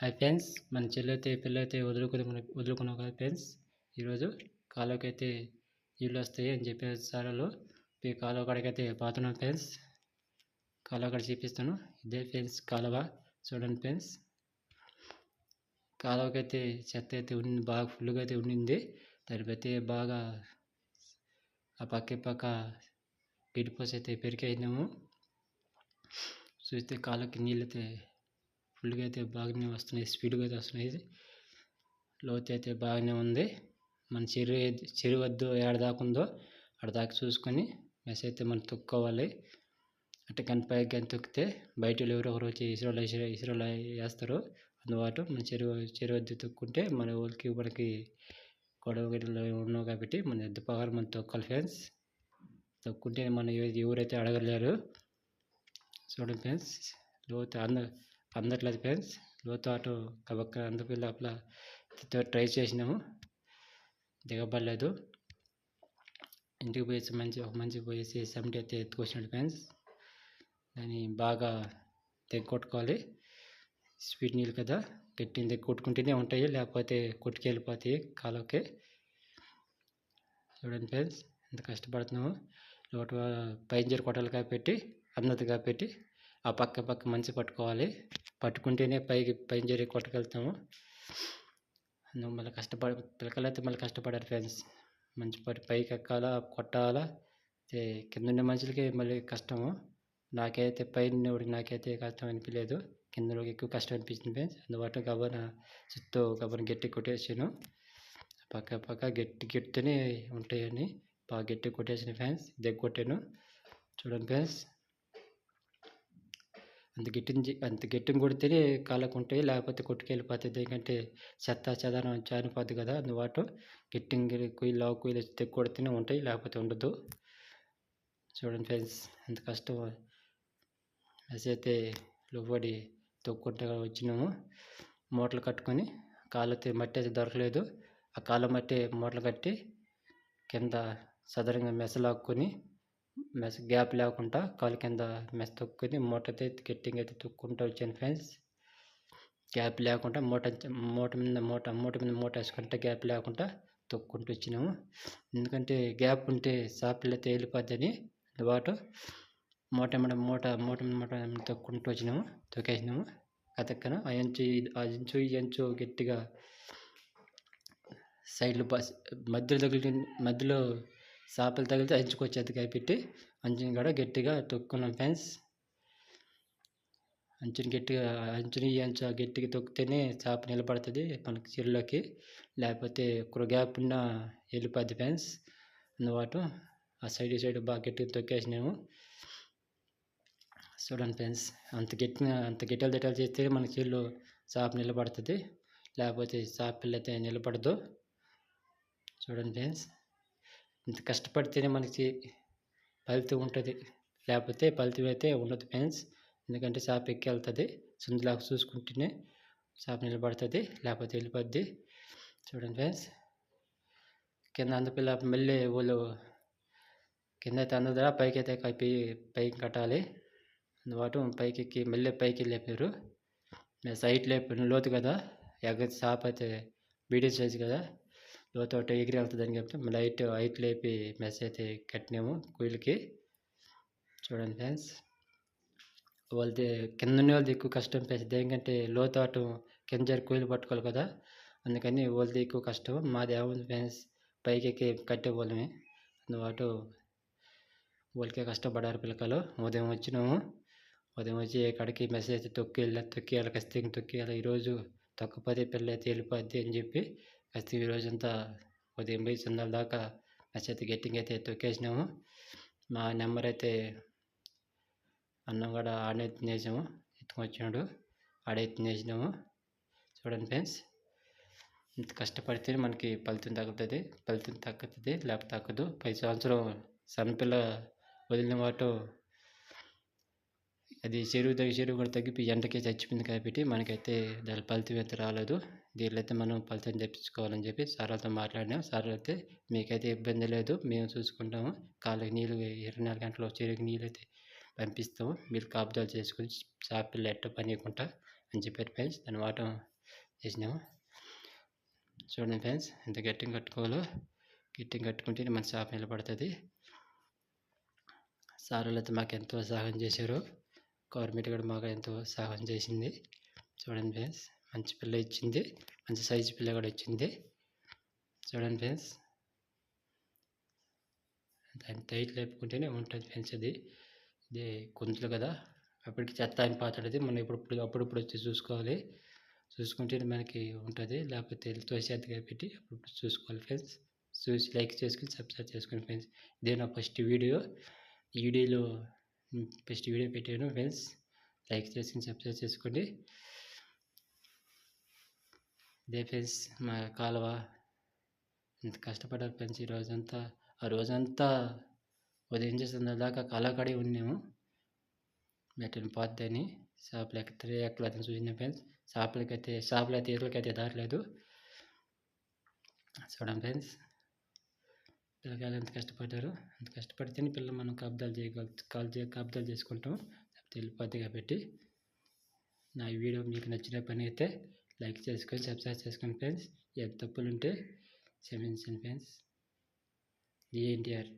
Hi friends, మన చెల్లైతే పిల్లైతే వదులుకున్నాం కదా friends. ఈరోజు కాలువకైతే నీళ్ళు వస్తాయి అని చెప్పేసి సారాలు ఈ కాలువ కాడికైతే పోతున్నాం ఫ్రెండ్స్. కాలువ కాడ చూపిస్తాను. ఇదే ఫ్రెండ్స్ కాలువ, చూడండి ఫ్రెండ్స్. కాలువకైతే చెత్త అయితే ఉండింది, బాగా ఫుల్గా అయితే ఉండింది. దానిపైతే బాగా ఆ పక్క పిడిపోసి అయితే పెరికైనాము. చూస్తే కాలువకి నీళ్ళు అయితే ఫుల్గా అయితే బాగానే వస్తున్నాయి, స్పీడ్గా అయితే వస్తున్నాయి. లోతు అయితే బాగానే ఉంది. మన చెరువు వద్దు ఏడ దాకా ఉందో ఆడ దాకా చూసుకొని మెస్ అయితే మనం తొక్కోవాలి. అంటే కానీ పైకి కానీ తొక్కితే బయట ఎవరో ఒకరు వచ్చి ఇసురోలు వేస్తారు. అందుబాటు మన చెరువు వద్ద తొక్కుంటే మన మనకి గొడవ గిడలు ఉన్నావు కాబట్టి మన ఎద్దు పగారు మనం తొక్కాలి ఫ్రెండ్స్. తొక్కుంటే మన ఎవరైతే అడగలేరు. చూడండి ఫ్రెండ్స్, లోతు అందట్లేదు ఫ్రెండ్స్. లోతు ఆటో కబక్క అందుకు లోపల ట్రై చేసినాము, దిగబడలేదు. ఇంటికి పోయేసి మంచి పోయేసి సెమిటి అయితే ఎత్తుకొచ్చినాడు ఫ్రెండ్స్. దాన్ని బాగా కొట్టుకోవాలి. స్పీడ్ నీళ్ళు కదా, గట్టి కొట్టుకుంటూనే ఉంటాయి, లేకపోతే కొట్టుకెళ్ళిపోతాయి కాలువకి. చూడండి ఫ్రెండ్స్, ఎంత కష్టపడుతున్నాము. లోటు పైంజర్ కొట్టాలి కాబట్టి అన్నది కాబట్టి ఆ పక్క మంచి పట్టుకోవాలి. పట్టుకుంటేనే పైంజరి కొట్టగలుగుతాము. మళ్ళీ పిల్లకాయలు అయితే మళ్ళీ కష్టపడారు ఫ్రెండ్స్. మంచి పైకి ఎక్కాలా, కొట్టాలా. కింద ఉండే మనుషులకి మళ్ళీ కష్టము. నాకైతే నాకైతే కష్టం అనిపించలేదు, కింద ఎక్కువ కష్టం అనిపించింది ఫ్రెండ్స్. అందుబాటు గబన గట్టి కొట్టేసాను. పక్క గట్టితోనే ఉంటాయని బాగా గట్టి కొట్టేసిన ఫ్రెండ్స్. దగ్గర కొట్టాను. చూడండి ఫ్రెండ్స్, అంత గట్టిని కొడితేనే కాళ్ళకు ఉంటాయి, లేకపోతే కొట్టుకెళ్ళిపోతాయి. ఎందుకంటే చెదారం చానిపోద్ది కదా. అందుబాటు గట్టి కుయ్యలు తెగ కొడితేనే ఉంటాయి, లేకపోతే ఉండదు. చూడండి ఫ్రెండ్స్, ఎంత కష్టం. అయితే లోపడి తొక్కుంటూ వచ్చినాము. మూటలు కట్టుకొని కాళ్ళతో మట్టి అయితే దొరకలేదు. ఆ కాళ్ళ మట్టి మూటలు కట్టి కింద సదరంగా మెసలాక్కొని గ్యాప్ లేకుండా కాలు కింద మెస్ తొక్కుని మూట అయితే గట్టిగా అయితే తొక్కుంటూ వచ్చాను ఫ్రెండ్స్. గ్యాప్ లేకుండా మూట మీద మూట వేసుకుంటే గ్యాప్ లేకుండా తొక్కుంటూ వచ్చినాము. ఎందుకంటే గ్యాప్ ఉంటే సాపిల్ అయితే వెళ్ళిపోద్దని అందుబాటు మూట తొక్కుంటూ వచ్చినాము, తొక్కేసినాము. కథక్కన ఆ ఎంచు గట్టిగా సైడ్లు మధ్యలో సాపలు తగిలితే అంచుకొచ్చేది కాబట్టి అంచుని కూడా గట్టిగా తొక్కున్నాం ఫ్రెండ్స్. అంచు గట్టిగా తొక్కితేనే చేప నిలబడుతుంది మనకి చెరువులోకి, లేకపోతే ఒక గ్యాప్ ఉన్నా వెళ్ళిపోద్ది ఫ్రెండ్స్. అందుబాటు ఆ సైడ్ బాగా గట్టిగా తొక్కేసినాము. చూడండి ఫ్రెండ్స్, అంత గట్టిలు చేస్తే మనకి చెరువులో చేప నిలబడుతుంది, లేకపోతే చేప పిల్ల అయితే నిలబడదు. చూడండి ఫ్రెండ్స్, ఇంత కష్టపడితేనే మనకి ఫలితం ఉంటుంది, లేకపోతే ఫలితం అయితే ఉండదు ఫ్రెండ్స్. ఎందుకంటే చేప ఎక్కి వెళ్తుంది. సుందులాగా చూసుకుంటేనే చేప నిలబడుతుంది, లేకపోతే వెళ్ళిపోద్ది. చూడండి ఫ్రెండ్స్, కింద అందపిల్ల మళ్ళీ వాళ్ళు కింద అయితే అందదా పైకి అయితే పైకి కట్టాలి. అందుబాటు పైకి ఎక్కి మళ్ళీ పైకి వెళ్ళిపోయారు. సైట్ లేపు లోతు కదా, చేప అయితే మీడియం సైజు కదా, లోతు ఎగిరి వెళ్తుందని చెప్పి మళ్ళీ హైట్ లేపి మెస్ అయితే కట్టినాము కుయిలకి. చూడండి ఫ్రెండ్స్, వాళ్ళది కింద ఉన్న వాళ్ళది ఎక్కువ కష్టం పెంచింది. ఎందుకంటే లోతు ఆట కింద కుయిలు పట్టుకోవాలి కదా, అందుకని వాళ్ళది ఎక్కువ కష్టం. మాది ఏముంది ఫ్రెండ్స్, పైకి ఎక్కి కట్టే వాళ్ళమే. అందుబాటు వాళ్ళకే కష్టపడారు పిల్లకాయలు. ఉదయం వచ్చి ఎక్కడికి మెసేజ్ అయితే తొక్కియాలి ఖచ్చితంగా తొక్కియాలి. ఈరోజు తొక్కపోతే పిల్ల అయితే వెళ్ళిపోద్ది అని చెప్పి ఖచ్చితంగా ఈరోజంతా ఉదయం పోయి చిందాల దాకా మెసేజ్ అయితే గట్టిగా అయితే తొక్కేసినాము. మా నెంబర్ అయితే అన్నం కూడా ఆడే తినేసాము, ఎత్తుకొచ్చినాడు ఆడే తినేసినాము. చూడండి ఫ్రెండ్స్, ఇంత కష్టపడితే మనకి ఫలితం తగ్గుతుంది, లేకపోతే తగ్గదు. 10 సంవత్సరం సన్నపిల్ల వదిలిన వాటు అది చెరువు కూడా తగ్గిపోయి ఎండకే చచ్చిపోయింది కాబట్టి మనకైతే దాని ఫలితం అయితే రాలేదు. దీనిలో అయితే మనం ఫలితం తెప్పించుకోవాలని చెప్పి సార్లతో మాట్లాడినాం. సార్ అయితే మీకైతే ఇబ్బంది లేదు, మేము చూసుకుంటాము. కాళ్ళకి నీళ్ళు 24 గంటలు చెరువుకి నీళ్ళు అయితే పంపిస్తాము, మీరు కాపుదలు చేసుకొని చేపలు ఎట్ట పనియకుండా అని చెప్పారు ఫ్రెండ్స్. దాని మాట వేసినాము. చూడండి ఫ్రెండ్స్ ఎంత గట్టిగా కట్టుకోవాలో. గట్టిగా కట్టుకుంటే మన షాప్ నిలబడుతుంది. సార్ వాళ్ళైతే మాకు ఎంతో సహాయం చేశారు. గవర్నమెంట్ కూడా మాకు ఎంతో సహాయం చేసింది. చూడండి ఫ్రెండ్స్ మంచి పిల్ల ఇచ్చింది. మంచి సైజు పిల్ల కూడా వచ్చింది. చూడండి ఫ్రెండ్స్ దాన్ని టైట్ లేపుకుంటేనే ఉంటుంది ఫ్రెండ్స్. ఇది కుంతులు కదా, అప్పటికి చెత్త అని పాతది. మనం అప్పుడప్పుడు వచ్చి చూసుకోవాలి. చూసుకుంటే మనకి ఉంటుంది. లేకపోతే తోసేదిగా పెట్టి అప్పుడు చూసుకోవాలి ఫ్రెండ్స్. చూసి లైక్ చేసుకుని సబ్స్క్రైబ్ చేసుకోండి ఫ్రెండ్స్. ఇదే నా ఫస్ట్ వీడియో. ఈ వీడియోలో ఫస్ట్ వీడియో పెట్టాను ఫ్రెండ్స్. లైక్ చేసుకుని సబ్స్క్రైబ్ చేసుకోండి. ఇదే ఫ్రెండ్స్ మా కాలువ. ఇంత కష్టపడ్డారు ఫ్రెండ్స్ ఈ రోజంతా. ఆ రోజంతా ఉదయం చేసిన దాకా కాలాకాడే ఉన్నాము. మెట్టిన పోద్దని షాపులు ఎక్కలేదని చూసిన ఫ్రెండ్స్. షాపులో అయితే ఎదురుకైతే దారలేదు. చూడండి ఫ్రెండ్స్ పిల్లకాయలు ఎంత కష్టపడ్డారు. అంత కష్టపడితేనే పిల్లలు మనం కబ్జాలు చేసుకుంటాం. వెళ్ళిపోద్ది కాబట్టి నా వీడియో మీకు నచ్చిన పని అయితే లైక్ చేసుకొని సబ్స్క్రైబ్ చేసుకోండి ఫ్రెండ్స్. ఏం తప్పులు ఉంటే క్షమించండి ఫ్రెండ్స్. ఎన్టీఆర్.